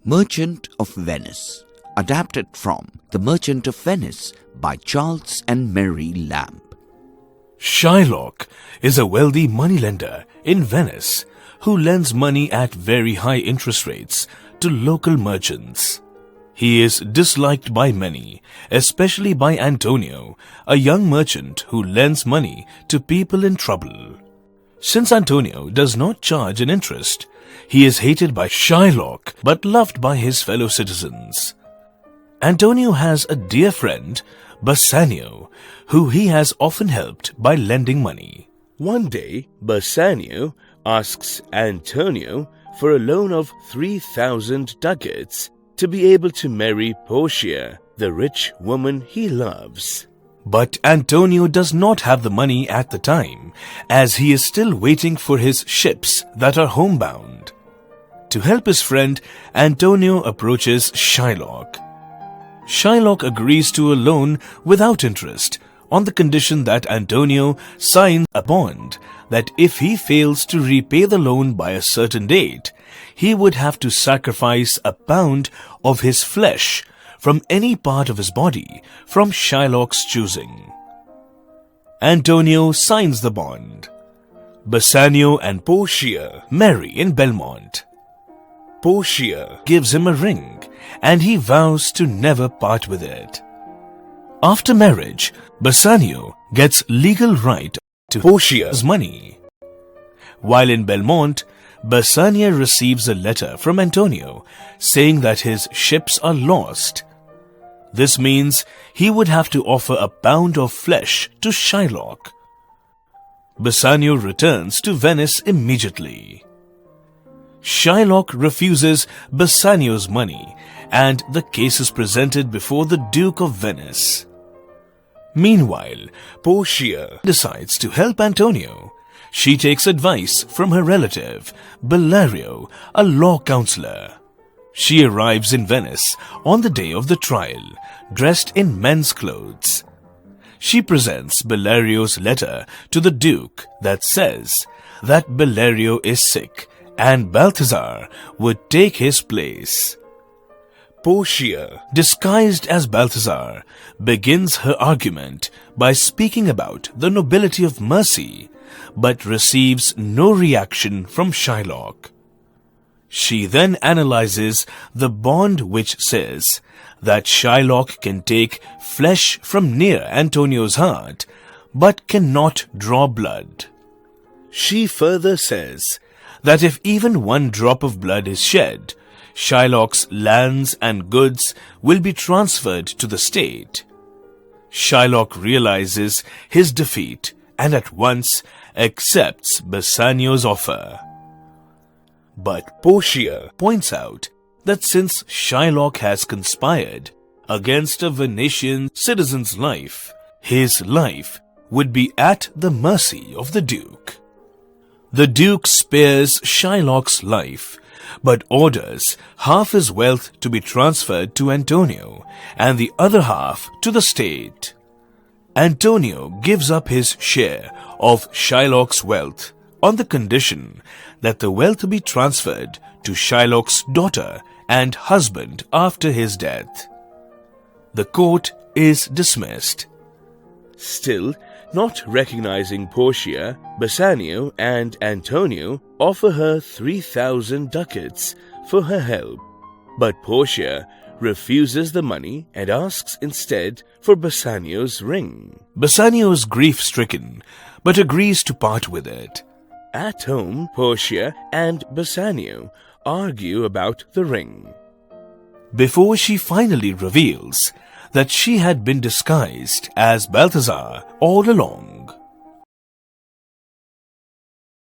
Merchant of Venice, adapted from The Merchant of Venice by Charles and Mary Lamb. Shylock is a wealthy moneylender in Venice who lends money at very high interest rates to local merchants. He is disliked by many, especially by Antonio, a young merchant who lends money to people in trouble. Since Antonio does not charge an interest, he is hated by Shylock but loved by his fellow citizens. Antonio has a dear friend, Bassanio, who he has often helped by lending money. One day, Bassanio asks Antonio for a loan of 3,000 ducats to be able to marry Portia, the rich woman he loves. But Antonio does not have the money at the time, as he is still waiting for his ships that are homebound. To help his friend, Antonio approaches Shylock. Shylock agrees to a loan without interest on the condition that Antonio signs a bond that if he fails to repay the loan by a certain date, he would have to sacrifice a pound of his flesh from any part of his body from Shylock's choosing. Antonio signs the bond. Bassanio and Portia marry in Belmont. Portia gives him a ring, and he vows to never part with it. After marriage, Bassanio gets legal right to Portia's money. While in Belmont, Bassanio receives a letter from Antonio saying that his ships are lost. This means he would have to offer a pound of flesh to Shylock. Bassanio returns to Venice immediately. Shylock refuses Bassanio's money, and the case is presented before the Duke of Venice. Meanwhile, Portia decides to help Antonio. She takes advice from her relative, Bellario, a law counselor. She arrives in Venice on the day of the trial, dressed in men's clothes. She presents Bellario's letter to the Duke that says that Bellario is sick and Balthazar would take his place. Portia, disguised as Balthazar, begins her argument by speaking about the nobility of mercy, but receives no reaction from Shylock. She then analyzes the bond which says that Shylock can take flesh from near Antonio's heart, but cannot draw blood. She further says that if even one drop of blood is shed, Shylock's lands and goods will be transferred to the state. Shylock realizes his defeat and at once accepts Bassanio's offer. But Portia points out that since Shylock has conspired against a Venetian citizen's life, his life would be at the mercy of the Duke. The Duke spares Shylock's life, but orders half his wealth to be transferred to Antonio and the other half to the state. Antonio gives up his share of Shylock's wealth on the condition that the wealth be transferred to Shylock's daughter and husband after his death. The court is dismissed. Still, not recognizing Portia, Bassanio and Antonio offer her 3,000 ducats for her help. But Portia refuses the money and asks instead for Bassanio's ring. Bassanio is grief-stricken, but agrees to part with it. At home, Portia and Bassanio argue about the ring. Before she finally reveals that she had been disguised as Balthazar all along,